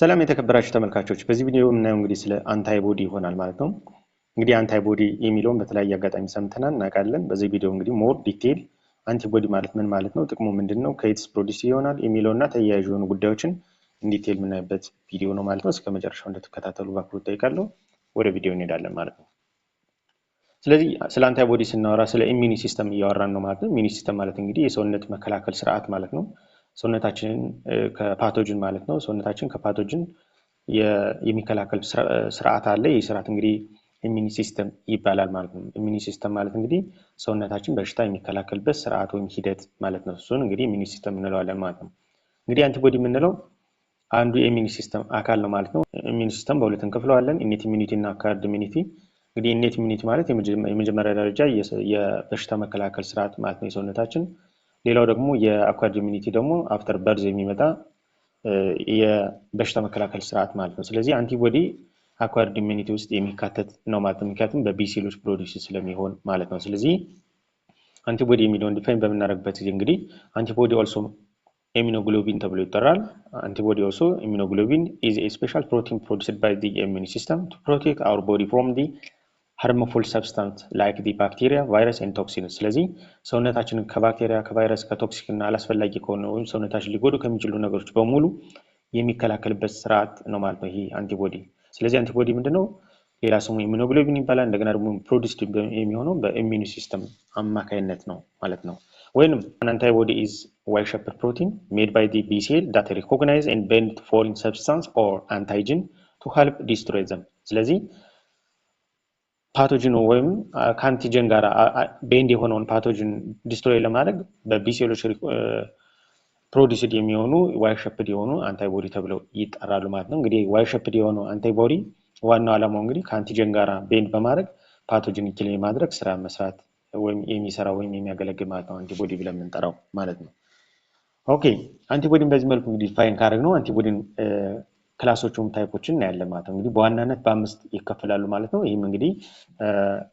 ሰላም የተከበራችሁ ተመልካቾች በዚህ ቪዲዮ የምናየው እንግዲህ ስለ አንታይቦዲ ይሆናል ማለት ነው። እንግዲህ አንታይቦዲ የሚለውን በተለያየ አጋጣሚ ሰምተናል እናውቃለን። በዚህ ቪዲዮ እንግዲህ ሞር ዲቴል አንቲቦዲ ማለት ምን ማለት ነው፣ ጥቅሙ ምንድነው፣ ከየትስ ፕሮዲዩስ ይሆናል የሚለውና ተያያዥ የሆኑ ጉዳዮችን ዲቴል የምናይበት ቪዲዮ ነው ማለት ነው። እስከ መጨረሻው እንድትከታተሉ በአክብሮት ጠይቃለሁ። ወደ ቪዲዮ እንሄዳለን ማለት ነው። ስለዚህ ስለ አንታይቦዲ ስናወራ ስለ ኢሚኒ ሲስተም እያወራን ነው ማለት ነው። ኢሚኒ ሲስተም ማለት እንግዲህ የሰውነት መከላከል ስርዓት ማለት ነው። ሰውነታችንን ከፓቶጅን ማለት ነው ሰውነታችን ከፓቶጅን የሚከላከል ስርዓት አለ። ይህ ስርዓት እንግዲህ ኢሚኒ ሲስተም ይባላል ማለት ነው። ኢሚኒ ሲስተም ማለት እንግዲህ ሰውነታችን በሽታ የሚከላከልበት ስርዓት ወይም ሂደት ማለት ነው። እሱን እንግዲህ ኢሚኒ ሲስተም እንለዋለን ማለት ነው። እንግዲህ አንቲቦዲ የምንለው አንዱ የኢሚኒ ሲስተም አካል ነው ማለት ነው። ኢሚኒ ሲስተም በሁለት እንከፍለዋለን፣ ኢኔት ኢሚኒቲ እና አኳየርድ ኢሚኒቲ። እንግዲህ ኢኔት ኢሚኒቲ ማለት የመጀመሪያ ደረጃ የበሽታ መከላከል ስርዓት ማለት ነው የሰውነታችን። ሌላው ደግሞ የአኳየርድ ኢሚኒቲ ደግሞ አፍተር በርዝ የሚመጣ የበሽታ መከላከል ስርዓት ማለት ነው። ስለዚህ አንቲቦዲ አኳየርድ ኢሚኒቲ ውስጥ የሚካተት ነው ማለት ነው፣ ምክንያቱም በቢ ሴሎች ፕሮዲዩስ ስለሚሆን ማለት ነው። ስለዚህ አንቲቦዲ የሚለውን ዲፋይን በምናደርግበት ጊዜ እንግዲህ አንቲቦዲ ኦልሶ ኢሚኖግሎቢን ተብሎ ይጠራል። አንቲቦዲ ኦልሶ ኢሚኖግሎቢን ኢዝ ኤ ስፔሻል ፕሮቲን ፕሮዲውስድ ባይ ዘ ኢሚኒ ሲስተም ቱ ፕሮቴክት አወር ቦዲ ፍሮም ዘ harmful substance like the bacteria, virus and toxins። ስለዚህ ሰውነታችንን ከባክቴሪያ፣ ከቫይረስ፣ ከቶክሲክ እና አላስፈላጊ ከሆነ ወይም ሰውነታችን ሊጎዱ ከሚችሉ ነገሮች በሙሉ የሚከላከልበት ስርዓት ነው ማለት ነው ይሄ አንቲቦዲ። ስለዚህ አንቲቦዲ ምንድነው? ሌላ ስሙ ኢሚኖግሎቢን ይባላል። እንደገና ደግሞ ፕሮዲውስድ የሚሆነው በኢሚኒ ሲስተም አማካይነት ነው ማለት ነው። ወይንም an antibody is Y-shaped protein made by the B cell that recognize and bend foreign substance or antigen to help destroy them። ስለዚህ ፓቶጂን ወይም ከአንቲጀን ጋር ቤንድ የሆነውን ፓቶጂን ዲስትሮይ ለማድረግ በቢሴሎች ፕሮዲውስድ የሚሆኑ ዋይ ሸፕድ የሆኑ አንታይቦዲ ተብለው ይጠራሉ ማለት ነው። እንግዲህ ዋይ ሸፕድ የሆነው አንታይቦዲ ዋናው ዓላማው እንግዲህ ከአንቲጀን ጋር ቤንድ በማድረግ ፓቶጂን ኪል የማድረግ ስራ መስራት ወይም የሚሰራ ወይም የሚያገለግል ማለት ነው አንቲቦዲ ብለን የምንጠራው ማለት ነው። ኦኬ አንቲቦዲን በዚህ መልኩ እንግዲህ ዲፋይን ካደረግነው አንቲቦዲን ክላሶቹም ታይፖችን እናያለን ማለት ነው። እንግዲህ በዋናነት በአምስት ይከፈላሉ ማለት ነው። ይህም እንግዲህ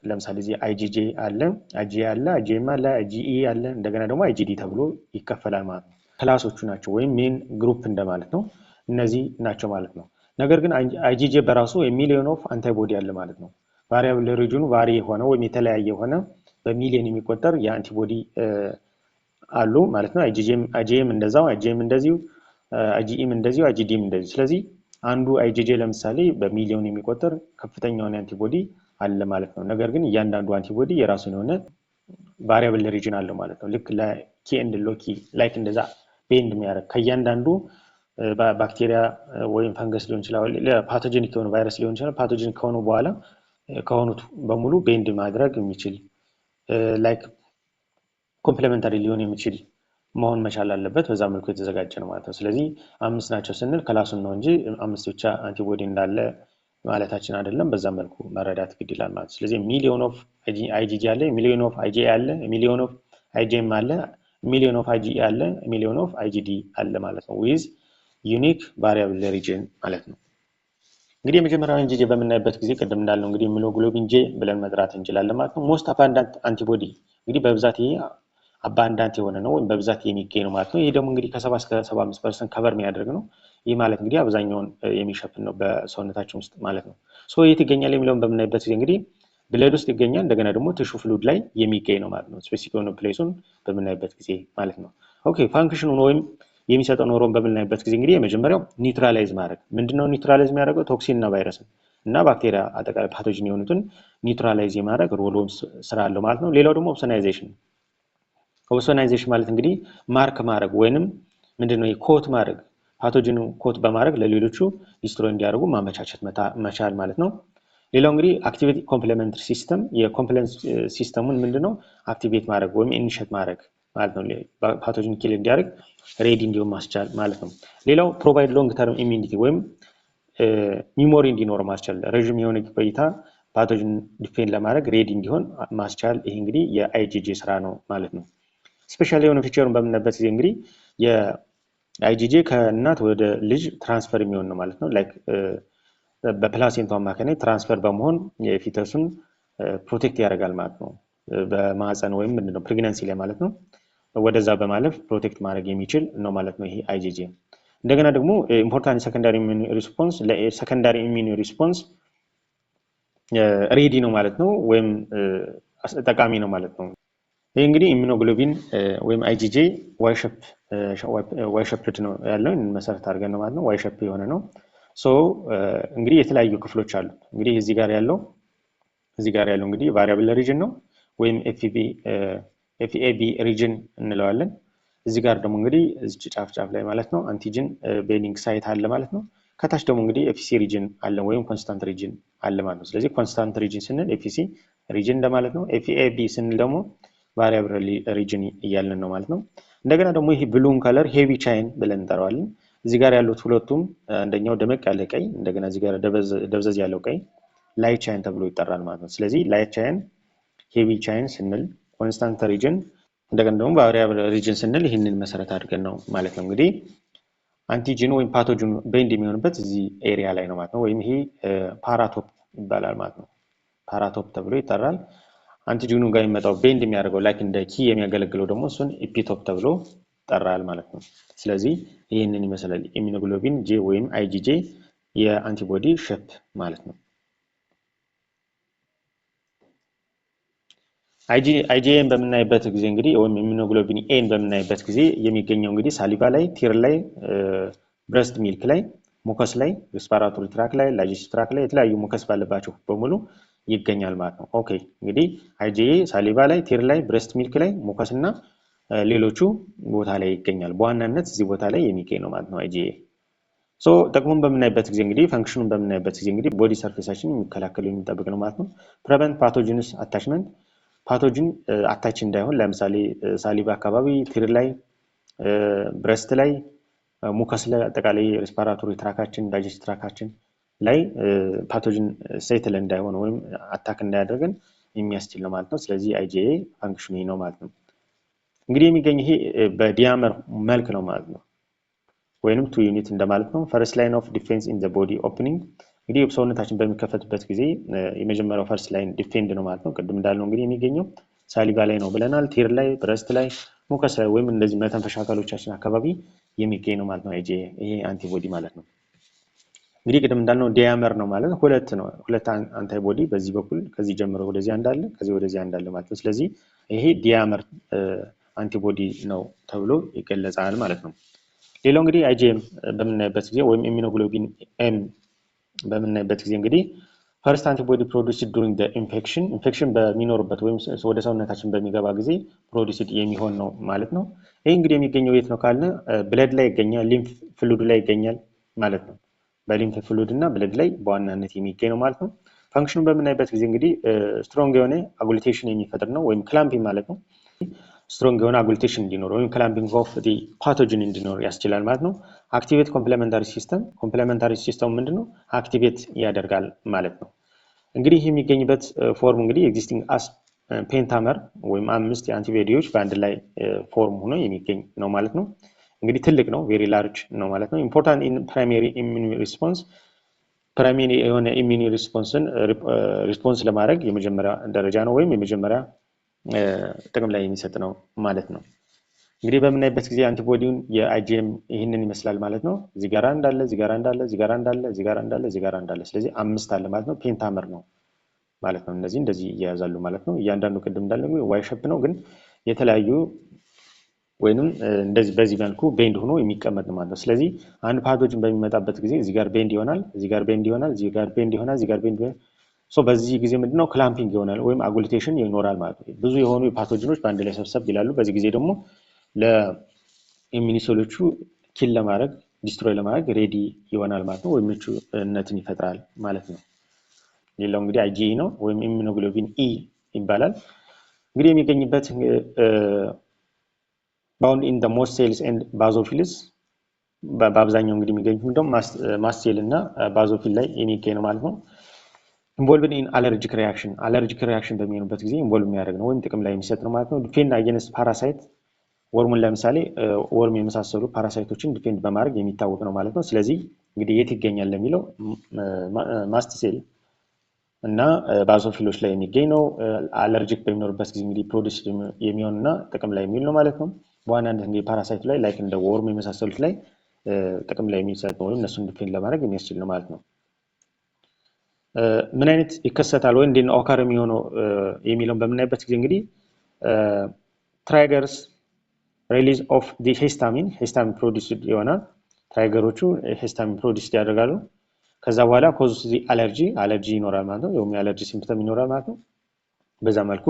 ለምሳሌ እዚህ አይጂጄ አለ፣ አይጂኤ አለ፣ አይጂኤም አለ፣ አይጂኢ አለ፣ እንደገና ደግሞ አይጂዲ ተብሎ ይከፈላል ማለት ነው። ክላሶቹ ናቸው ወይም ሜን ግሩፕ እንደማለት ነው። እነዚህ ናቸው ማለት ነው። ነገር ግን አይጂጄ በራሱ ሚሊዮን ኦፍ አንታይቦዲ አለ ማለት ነው። ቫሪያብል ሪጅኑ ቫሪ የሆነ ወይም የተለያየ የሆነ በሚሊዮን የሚቆጠር የአንቲቦዲ አሉ ማለት ነው። አይጂኤም እንደዛው፣ አይጂኤም እንደዚሁ፣ አይጂኢም እንደዚሁ፣ አይጂዲም እንደዚሁ። ስለዚህ አንዱ አይጂጄ ለምሳሌ በሚሊዮን የሚቆጠር ከፍተኛውን አንቲቦዲ አለ ማለት ነው። ነገር ግን እያንዳንዱ አንቲቦዲ የራሱን የሆነ ቫሪያብል ሪጅን አለው ማለት ነው። ልክ ለኪ ኤንድ ሎኪ ላይክ እንደዛ ቤንድ የሚያደርግ ከእያንዳንዱ ባክቴሪያ ወይም ፈንገስ ሊሆን ይችላል፣ ለፓቶጀኒክ የሆነ ቫይረስ ሊሆን ይችላል። ፓቶጀኒክ ከሆኑ በኋላ ከሆኑት በሙሉ ቤንድ ማድረግ የሚችል ላይክ ኮምፕሊመንታሪ ሊሆን የሚችል መሆን መቻል አለበት። በዛ መልኩ የተዘጋጀ ነው ማለት ነው። ስለዚህ አምስት ናቸው ስንል ክላሱን ነው እንጂ አምስት ብቻ አንቲቦዲ እንዳለ ማለታችን አይደለም። በዛ መልኩ መረዳት ግድ ይላል ማለት ነው። ስለዚህ ሚሊዮን ኦፍ አይጂጂ አለ፣ ሚሊዮን ኦፍ አይጂኤ አለ፣ ሚሊዮን ኦፍ አይጂኤም አለ፣ ሚሊዮን ኦፍ አይጂኢ አለ፣ ሚሊዮን ኦፍ አይጂዲ አለ ማለት ነው። ዊዝ ዩኒክ ቫሪያብል ሪጅን ማለት ነው። እንግዲህ የመጀመሪያው አይጂጄ በምናይበት ጊዜ ቅድም እንዳልነው እንግዲህ ኢሚኖግሎቢን ጄ ብለን መጥራት እንችላለን ማለት ነው። ሞስት አባንዳንት አንቲቦዲ እንግዲህ በብዛት ይሄ አባንዳንት የሆነ ነው ወይም በብዛት የሚገኝ ነው ማለት ነው። ይሄ ደግሞ እንግዲህ ከ70 እስከ 75% ከቨር የሚያደርግ ነው። ይህ ማለት እንግዲህ አብዛኛውን የሚሸፍን ነው በሰውነታችን ውስጥ ማለት ነው። ሶ የት ይገኛል የሚለውን በምናይበት ጊዜ እንግዲህ ብለድ ውስጥ ይገኛል። እንደገና ደግሞ ቲሹ ፍሉድ ላይ የሚገኝ ነው ማለት ነው። ስፔሲፊክ የሆነ ፕሌሱን በምናይበት ጊዜ ማለት ነው። ኦኬ ፋንክሽኑን ወይም የሚሰጠው ኖሮን በምናይበት ጊዜ እንግዲህ የመጀመሪያው ኒውትራላይዝ ማድረግ። ምንድነው ኒውትራላይዝ የሚያደርገው? ቶክሲን እና ቫይረስ እና ባክቴሪያ አጠቃላይ ፓቶጂን የሆኑትን ኒውትራላይዝ የማድረግ ሮል ወይም ስራ አለው ማለት ነው። ሌላው ደግሞ ኦፕሶናይዜሽን። ኦፕሶናይዜሽን ማለት እንግዲህ ማርክ ማድረግ ወይንም ምንድነው ኮት ማድረግ፣ ፓቶጂኑ ኮት በማድረግ ለሌሎቹ ዲስትሮይ እንዲያደርጉ ማመቻቸት መቻል ማለት ነው። ሌላው እንግዲህ አክቲቬት ኮምፕሊመንተሪ ሲስተም፣ የኮምፕሊመንት ሲስተሙን ምንድነው አክቲቬት ማድረግ ወይም ኢኒሼት ማድረግ ማለት ነው። ፓቶጂን ኪል እንዲያደርግ ሬዲ እንዲሆን ማስቻል ማለት ነው። ሌላው ፕሮቫይድ ሎንግ ተርም ኢሚኒቲ ወይም ሚሞሪ እንዲኖር ማስቻል፣ ረጅም የሆነ ቆይታ ፓቶጂን ዲፌንድ ለማድረግ ሬዲ እንዲሆን ማስቻል። ይሄ እንግዲህ የአይጂጄ ስራ ነው ማለት ነው። ስፔሻል የሆነ ፊቸሩን በምናይበት ጊዜ እንግዲህ የአይጂጄ ከእናት ወደ ልጅ ትራንስፈር የሚሆን ነው ማለት ነው። ላይክ በፕላሴንታ አማካኝነት ትራንስፈር በመሆን የፊተሱን ፕሮቴክት ያደርጋል ማለት ነው። በማህፀን ወይም ምንድነው ፕሬግናንሲ ላይ ማለት ነው ወደዛ በማለፍ ፕሮቴክት ማድረግ የሚችል ነው ማለት ነው ይሄ አይጂጄ። እንደገና ደግሞ ኢምፖርታንት ሰከንዳሪ ኢሚዩን ሪስፖንስ ለሰከንዳሪ ኢሚዩን ሪስፖንስ ሬዲ ነው ማለት ነው ወይም ጠቃሚ ነው ማለት ነው። ይሄ እንግዲህ ኢሚኖግሎቢን ወይም አይጂጂ ዋይ ሼፕድ ነው ያለው መሰረት አድርገን ነው ማለት ነው። ዋይ ሼፕ የሆነ ነው። ሶ እንግዲህ የተለያዩ ክፍሎች አሉ። እንግዲህ እዚህ ጋር ያለው እንግዲህ ቫሪያብል ሪጅን ነው ወይም ኤፍኤቢ ሪጅን እንለዋለን። እዚህ ጋር ደግሞ እንግዲህ እዚህ ጫፍ ላይ ማለት ነው አንቲጅን ቤንዲንግ ሳይት አለ ማለት ነው። ከታች ደግሞ እንግዲህ ኤፍሲ ሪጅን አለ ወይም ኮንስታንት ሪጅን አለ ማለት ነው። ስለዚህ ኮንስታንት ሪጅን ስንል ኤፍሲ ሪጅን እንደማለት ነው። ኤፍኤቢ ስንል ደግሞ ቫሪያብል ሪጅን እያልን ነው ማለት ነው። እንደገና ደግሞ ይሄ ብሉን ከለር ሄቪ ቻይን ብለን እንጠራዋለን። እዚህ ጋር ያሉት ሁለቱም አንደኛው ደመቅ ያለ ቀይ፣ እንደገና እዚህ ጋር ደብዘዝ ያለው ቀይ ላይት ቻይን ተብሎ ይጠራል ማለት ነው። ስለዚህ ላይት ቻይን፣ ሄቪ ቻይን ስንል ኮንስታንት ሪጅን፣ እንደገና ደግሞ ቫሪያብል ሪጅን ስንል ይህንን መሰረት አድርገን ነው ማለት ነው። እንግዲህ አንቲጂን ወይም ፓቶጂን ቤንድ የሚሆንበት እዚህ ኤሪያ ላይ ነው ማለት ነው። ወይም ይሄ ፓራቶፕ ይባላል ማለት ነው። ፓራቶፕ ተብሎ ይጠራል። አንቲጂኑ ጋር የሚመጣው ቤንድ የሚያደርገው ላይክ እንደ ኪ የሚያገለግለው ደግሞ እሱን ኢፒቶፕ ተብሎ ይጠራል ማለት ነው። ስለዚህ ይህንን ይመስላል ኢሚኖግሎቢን ጄ ወይም አይጂጄ የአንቲቦዲ ሼፕ ማለት ነው። አይጂኤን በምናይበት ጊዜ እንግዲህ ወይም ኢሚኖግሎቢን ኤን በምናይበት ጊዜ የሚገኘው እንግዲህ ሳሊቫ ላይ፣ ቲር ላይ፣ ብረስት ሚልክ ላይ፣ ሙከስ ላይ፣ ሪስፓራቶሪ ትራክ ላይ፣ ዳይጀስቲቭ ትራክ ላይ የተለያዩ ሙከስ ባለባቸው በሙሉ ይገኛል ማለት ነው። ኦኬ እንግዲህ አይጂኤ ሳሊቫ ላይ፣ ቲር ላይ፣ ብረስት ሚልክ ላይ፣ ሙከስ እና ሌሎቹ ቦታ ላይ ይገኛል። በዋናነት እዚህ ቦታ ላይ የሚገኝ ነው ማለት ነው አይጂኤ። ሶ ጥቅሙን በምናይበት ጊዜ እንግዲህ ፈንክሽኑን በምናይበት ጊዜ እንግዲህ ቦዲ ሰርፌሳችን የሚከላከል የሚጠብቅ ነው ማለት ነው። ፕሪቨንት ፓቶጂንስ አታችመንት ፓቶጂን አታች እንዳይሆን ለምሳሌ ሳሊቫ አካባቢ፣ ቲር ላይ፣ ብረስት ላይ፣ ሙከስ ላይ አጠቃላይ ሬስፓራቶሪ ትራካችን ዳይጀስቲቭ ትራካችን ላይ ፓቶጂን ሴትል እንዳይሆን ወይም አታክ እንዳያደርገን የሚያስችል ነው ማለት ነው። ስለዚህ አይጂኤ ፋንክሽኑ ነው ማለት ነው። እንግዲህ የሚገኝ ይሄ በዲያመር መልክ ነው ማለት ነው። ወይንም 2 ዩኒት እንደማለት ነው። ፈርስት ላይን ኦፍ ዲፌንስ ኢን ዘ ቦዲ ኦፕኒንግ እንግዲህ ሰውነታችን በሚከፈትበት ጊዜ የመጀመሪያው ፈርስት ላይን ዲፌንድ ነው ማለት ነው። ቅድም እንዳልነው እንግዲህ የሚገኘው ሳሊቫ ላይ ነው ብለናል። ቲር ላይ፣ ብረስት ላይ፣ ሙከስ ላይ ወይም እንደዚህ መተንፈሻ አካሎቻችን አካባቢ የሚገኝ ነው ማለት ነው አይጂኤ ይሄ አንቲቦዲ ማለት ነው። እንግዲህ ቅድም እንዳልነው ዲያመር ነው ማለት ነው። ሁለት አንቲቦዲ በዚህ በኩል ከዚህ ጀምሮ ወደዚህ አንዳለ ከዚህ ወደዚህ አንዳለ ማለት ነው። ስለዚህ ይሄ ዲያመር አንቲቦዲ ነው ተብሎ ይገለጻል ማለት ነው። ሌላው እንግዲህ አይጂኤም በምናይበት ጊዜ ወይም ኢሚኖግሎቢን ኤም በምናይበት ጊዜ እንግዲህ ፈርስት አንቲቦዲ ፕሮዲዩስድ ዱሪንግ ዘ ኢንፌክሽን በሚኖርበት ወይም ወደ ሰውነታችን በሚገባ ጊዜ ፕሮዲዩስድ የሚሆን ነው ማለት ነው። ይሄ እንግዲህ የሚገኘው የት ነው ካልን ብለድ ላይ ይገኛል፣ ሊምፍ ፍሉድ ላይ ይገኛል ማለት ነው። በሊምፍ ፍሉድ እና ብለድ ላይ በዋናነት የሚገኝ ነው ማለት ነው። ፋንክሽኑን በምናይበት ጊዜ እንግዲህ ስትሮንግ የሆነ አጉሊቴሽን የሚፈጥር ነው ወይም ክላምፒንግ ማለት ነው። ስትሮንግ የሆነ አጉሊቴሽን እንዲኖር ወይም ክላምፒንግ ኦፍ ዲ ፓቶጂን እንዲኖር ያስችላል ማለት ነው። አክቲቬት ኮምፕሊመንታሪ ሲስተም ምንድነው? አክቲቬት ያደርጋል ማለት ነው። እንግዲህ የሚገኝበት ፎርም እንግዲህ ኤግዚስቲንግ አስ ፔንታመር ወይም 5 የአንቲቦዲዎች በአንድ ላይ ፎርም ሆኖ የሚገኝ ነው ማለት ነው። እንግዲህ ትልቅ ነው፣ ቬሪ ላርጅ ነው ማለት ነው። ኢምፖርታንት ኢን ፕራይመሪ ኢሚዩን ሪስፖንስ ፕራይመሪ የሆነ ኢሚዩን ሪስፖንስ ለማድረግ የመጀመሪያ ደረጃ ነው ወይም የመጀመሪያ ጥቅም ላይ የሚሰጥ ነው ማለት ነው። እንግዲህ በምናይበት ጊዜ አንቲቦዲውን የአይጂኤም ይህንን ይመስላል ማለት ነው። እዚህ ጋር እንዳለ፣ እዚህ ጋር እንዳለ፣ እዚህ ጋር እንዳለ፣ እዚህ ጋር እንዳለ፣ እዚህ ጋር እንዳለ፣ ስለዚህ 5 አለ ማለት ነው። ፔንታመር ነው ማለት ነው። እነዚህ እንደዚህ ይያዛሉ ማለት ነው። እያንዳንዱ ቅድም እንዳለ ዋይ ሼፕ ነው፣ ግን የተለያዩ ወይንም እንደዚህ በዚህ መልኩ ቤንድ ሆኖ የሚቀመጥ ነው ማለት ነው። ስለዚህ አንድ ፓቶጂን በሚመጣበት ጊዜ እዚህ ጋር ቤንድ ይሆናል፣ እዚህ ጋር ቤንድ ይሆናል፣ እዚህ ጋር ቤንድ ይሆናል፣ እዚህ ጋር ቤንድ ይሆናል። ሶ በዚህ ጊዜ ምንድነው ክላምፒንግ ይሆናል ወይም አጉሊቴሽን ይኖራል ማለት ነው። ብዙ የሆኑ ፓቶጂኖች በአንድ ላይ ሰብሰብ ይላሉ። በዚህ ጊዜ ደግሞ ለኢሚዩን ሴሎቹ ኪል ለማድረግ ዲስትሮይ ለማድረግ ሬዲ ይሆናል ማለት ነው፣ ወይም ምቹነትን ይፈጥራል ማለት ነው። ሌላው እንግዲህ አይጂኢ ነው ወይም ኢሚኖግሎቢን ኢ ይባላል። እንግዲህ የሚገኝበት ባውንድ ኢን ዘ ሞስት ሴልስ ኤንድ ባዞፊልስ በአብዛኛው እንግዲህ የሚገኙት እንደውም ማስት ሴል እና ባዞፊል ላይ የሚገኝ ነው ማለት ነው። ኢንቮልቭድ ኢን አለርጂክ ሪያክሽን በሚሆኑበት ጊዜ ኢንቮልቭ የሚያደርግ ነው ወይም ጥቅም ላይ የሚሰጥ ነው ማለት ነው። ዲፌንድ አጌንስት ፓራሳይት ወርሙን ለምሳሌ ወርም የመሳሰሉ ፓራሳይቶችን ዲፌንድ በማድረግ የሚታወቅ ነው ማለት ነው። ስለዚህ እንግዲህ የት ይገኛል ለሚለው ማስት ሴል እና ባዞፊሎች ላይ የሚገኝ ነው። አለርጂክ በሚኖርበት ጊዜ እንግዲህ ፕሮዲስ የሚሆንና ጥቅም ላይ የሚውል ነው ማለት ነው። በዋናነት እንግዲህ ፓራሳይት ላይ ላይክ እንደ ወርም የመሳሰሉት ላይ ጥቅም ላይ የሚሰጥ ነው ወይም እነሱን ዲፌንድ ለማድረግ የሚያስችል ነው ማለት ነው። ምን አይነት ይከሰታል ወይ እንዴት ነው ኦከር የሚሆነው የሚለውን በምናይበት ጊዜ እንግዲህ ትራይገርስ ሪሊዝ ኦፍ ዲ ሂስታሚን ፕሮዲስ ይሆናል። ትራይገሮቹ ሂስታሚን ፕሮዲስ ያደርጋሉ። ከዛ በኋላ ኮዝ ዲ አለርጂ ይኖራል ማለት ነው። ወይም የአለርጂ ሲምፕተም ይኖራል ማለት ነው። በዛ መልኩ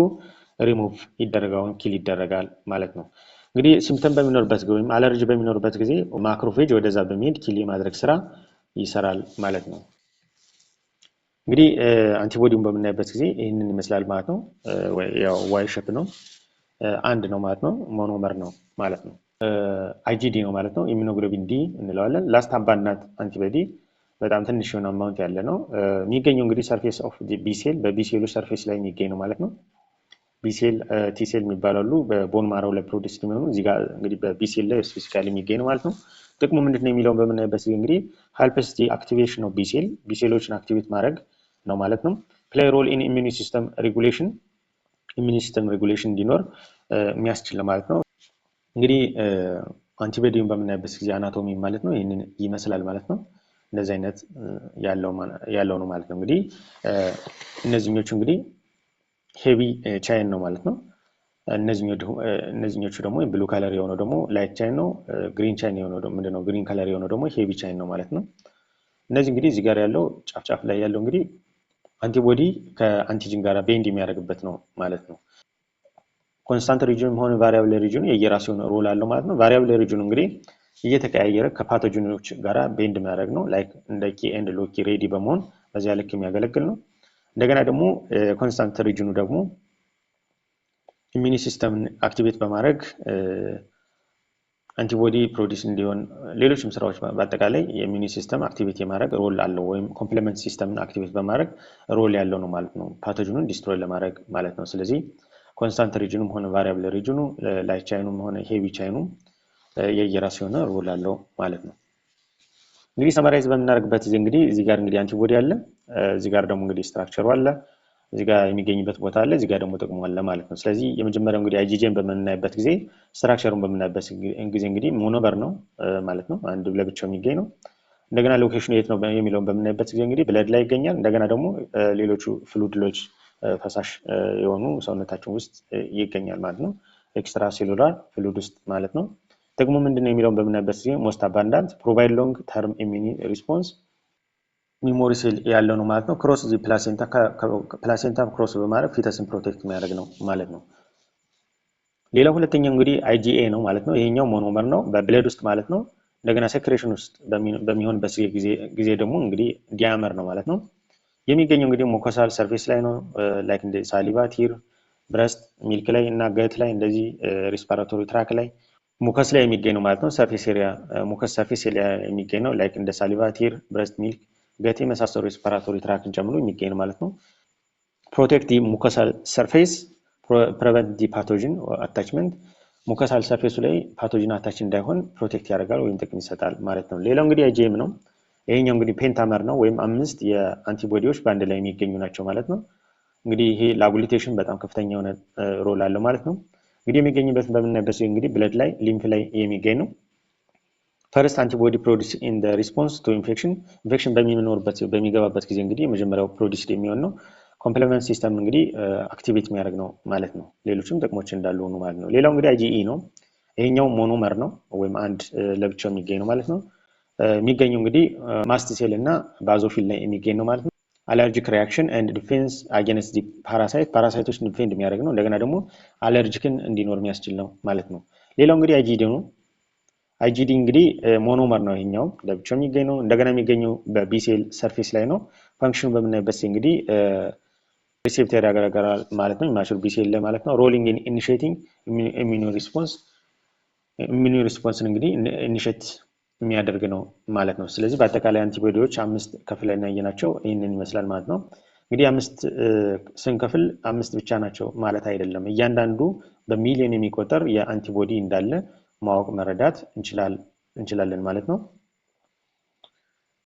ሪሙቭ ይደረጋል ኪል ይደረጋል ማለት ነው። እንግዲህ ሲምፕተም በሚኖርበት ጊዜ ወይም አለርጂ በሚኖርበት ጊዜ ማክሮፌጅ ወደዛ በመሄድ ኪል የማድረግ ስራ ይሰራል ማለት ነው። እንግዲህ አንቲቦዲውን በምናይበት ጊዜ ይህንን ይመስላል ማለት ነው። ያው ዋይ ሼፕ ነው፣ አንድ ነው ማለት ነው። ሞኖመር ነው ማለት ነው። አይጂዲ ነው ማለት ነው። ኢሚኖግሎቢን ዲ እንለዋለን። ላስት አባንዳንት አንቲቦዲ በጣም ትንሽ የሆነ አማውንት ያለ ነው። የሚገኘው እንግዲህ ሰርፌስ ኦፍ ቢሴል በቢሴሉ ሰርፌስ ላይ የሚገኝ ነው ማለት ነው። ቢሴል ቲሴል የሚባላሉ በቦን ማራው ላይ ፕሮዲስ የሚሆኑ እዚህ ጋር እንግዲህ በቢሴል ላይ ስፔሲፊካሊ የሚገኝ ነው ማለት ነው። ጥቅሙ ምንድነው የሚለውን በምናይበት ጊዜ እንግዲህ ሄልፕስ ዲ አክቲቬሽን ኦፍ ቢሴሎችን አክቲቬት ማድረግ ነው ማለት ነው። ፕሌይ ሮል ኢን ኢሚኒ ሲስተም ሬጉሌሽን እንዲኖር የሚያስችል ነው ማለት ነው። እንግዲህ አንቲቦዲውን በምናይበት ጊዜ አናቶሚ ማለት ነው ይህንን ይመስላል ማለት ነው። እንደዚህ አይነት ያለው ነው ማለት ነው። እንግዲህ እነዚህኞቹ እንግዲህ ሄቪ ቻይን ነው ማለት ነው። እነዚህኞቹ ደግሞ ብሉ ከለር የሆነው ደግሞ ላይት ቻይን ነው። ግሪን ቻይን የሆነው ደግሞ ምንድነው? ግሪን ከለር የሆነው ደግሞ ሄቪ ቻይን ነው ማለት ነው። እነዚህ እንግዲህ እዚህ ጋር ያለው ጫፍ ላይ ያለው እንግዲህ አንቲቦዲ ከአንቲጂን ጋር ቤንድ የሚያደርግበት ነው ማለት ነው። ኮንስታንት ሪጅን ሆነ ቫሪያብል ሪጅኑ የየራሱ የሆነ ሮል አለው ማለት ነው። ቫሪያብል ሪጅኑ እንግዲህ እየተቀያየረ ከፓቶጂኖች ጋር ቤንድ የሚያደርግ ነው። ላይክ እንደ ኪ ኤንድ ሎኪ ሬዲ በመሆን በዚያ ልክ የሚያገለግል ነው። እንደገና ደግሞ ኮንስታንት ሪጅኑ ደግሞ ኢሚኒ ሲስተምን አክቲቬት በማድረግ አንቲቦዲ ፕሮዲስ እንዲሆን ሌሎችም ስራዎች በአጠቃላይ የኢሚኒ ሲስተም አክቲቬት የማድረግ ሮል አለው ወይም ኮምፕሊመንት ሲስተምን አክቲቬት በማድረግ ሮል ያለው ነው ማለት ነው። ፓቶጂኑን ዲስትሮይ ለማድረግ ማለት ነው። ስለዚህ ኮንስታንት ሪጅኑም ሆነ ቫሪያብል ሪጅኑ ላይት ቻይኑም ሆነ ሄቪ ቻይኑ የየራሱ የሆነ ሮል አለው ማለት ነው። እንግዲህ ሰማራይዝ በምናደርግበት ጊዜ እንግዲህ እዚህ ጋር እንግዲህ አንቲቦዲ አለ፣ እዚህ ጋር ደግሞ እንግዲህ ስትራክቸሩ አለ፣ እዚህ ጋር የሚገኝበት ቦታ አለ፣ እዚህ ጋር ደግሞ ጥቅሙ አለ ማለት ነው። ስለዚህ የመጀመሪያው እንግዲህ አይጂጂን በምናይበት ጊዜ ስትራክቸሩን በምናይበት ጊዜ እንግዲህ ሞኖመር ነው ማለት ነው። አንድ ለብቻው የሚገኝ ነው። እንደገና ሎኬሽኑ የት ነው የሚለውን በምናይበት ጊዜ እንግዲህ ብለድ ላይ ይገኛል። እንደገና ደግሞ ሌሎቹ ፍሉድሎች ፈሳሽ የሆኑ ሰውነታችን ውስጥ ይገኛል ማለት ነው። ኤክስትራ ሴሉላር ፍሉድ ውስጥ ማለት ነው። ጥቅሙ ምንድነው የሚለውን በምናይበት ጊዜ ሞስት አባንዳንት ፕሮቫይድ ሎንግ ተርም ኢሚኒ ሪስፖንስ ሚሞሪ ሴል ያለው ነው ማለት ነው። ክሮስ ዚ ፕላሴንታ ክሮስ በማድረግ ፊተስን ፕሮቴክት የሚያደርግ ነው ማለት ነው። ሌላው ሁለተኛው እንግዲህ አይጂኤ ነው ማለት ነው። ይሄኛው ሞኖመር ነው በብለድ ውስጥ ማለት ነው። እንደገና ሴክሬሽን ውስጥ በሚሆንበት ጊዜ ደግሞ እንግዲህ ዲያመር ነው ማለት ነው። የሚገኘው እንግዲህ ሙኮሳል ሰርፌስ ላይ ነው። ላይክ እንደ ሳሊቫ፣ ቲር፣ ብረስት፣ ሚልክ ላይ እና ገት ላይ እንደዚህ ሪስፓራቶሪ ትራክ ላይ ሙከስ ላይ የሚገኝ ነው ማለት ነው። ሰርፌስ ኤሪያ ሙከስ ሰርፌስ ኤሪያ የሚገኝ ነው። ላይክ እንደ ሳሊቫ፣ ቲር፣ ብረስት፣ ሚልክ፣ ገት የመሳሰሉ ሪስፓራቶሪ ትራክን ጨምሮ የሚገኝ ነው ማለት ነው። ፕሮቴክት ዲ ሙከሳል ሰርፌስ ፕሪቨንት ዲ ፓቶጂን አታችመንት ሙከሳል ሰርፌሱ ላይ ፓቶጂን አታች እንዳይሆን ፕሮቴክት ያደርጋል ወይም ጥቅም ይሰጣል ማለት ነው። ሌላው እንግዲህ አይጂኤም ነው። ይሄኛው እንግዲህ ፔንታመር ነው ወይም 5 የአንቲቦዲዎች በአንድ ላይ የሚገኙ ናቸው ማለት ነው። እንግዲህ ይሄ ለአጉሊቴሽን በጣም ከፍተኛ የሆነ ሮል አለው ማለት ነው። እንግዲህ የሚገኝበት በምናይበት እንግዲህ ብለድ ላይ ሊምፍ ላይ የሚገኝ ነው። ፈርስት አንቲቦዲ ፕሮዲስ ኢን ዘ ሪስፖንስ ቱ ኢንፌክሽን በሚገባበት ጊዜ እንግዲህ የመጀመሪያው ፕሮዲስ የሚሆን ነው። ኮምፕሊመንት ሲስተም እንግዲህ አክቲቬት የሚያደርግ ነው ማለት ነው። ሌሎችም ጥቅሞች እንዳሉ ሆኑ ማለት ነው። ሌላው እንግዲህ አይጂኢ ነው። ይሄኛው ሞኖመር ነው ወይም አንድ ለብቻው የሚገኝ ነው ማለት ነው። የሚገኘው እንግዲህ ማስት ሴል እና ባዞፊል ላይ የሚገኝ ነው ማለት ነው። አለርጂክ ሪያክሽን ኤንድ ዲፌንስ አጌንስት ዲ ፓራሳይቶች ዲፌንድ የሚያደርግ ነው። እንደገና ደግሞ አለርጂክን እንዲኖር የሚያስችል ነው ማለት ነው። ሌላው እንግዲህ አይጂዲ ነው። አይጂዲ እንግዲህ ሞኖመር ነው። ይሄኛው ለብቻው የሚገኝ ነው። እንደገና የሚገኘው በቢሴል ሰርፌስ ላይ ነው። ፋንክሽኑ በምናይበት እንግዲህ ሪሴፕተር ያገለግላል ማለት ነው። ኢማቹር ቢሴል ላይ ማለት ነው። ሮሊንግ ኢን ኢኒሺየቲንግ ኢሚዩን ሪስፖንስን እንግዲህ ኢኒሺየት የሚያደርግ ነው ማለት ነው። ስለዚህ በአጠቃላይ አንቲቦዲዎች 5 ከፍለን ያየናቸው ይህንን ይመስላል ማለት ነው። እንግዲህ 5 ስንከፍል 5 ብቻ ናቸው ማለት አይደለም። እያንዳንዱ በሚሊዮን የሚቆጠር የአንቲቦዲ እንዳለ ማወቅ መረዳት እንችላለን ማለት ነው።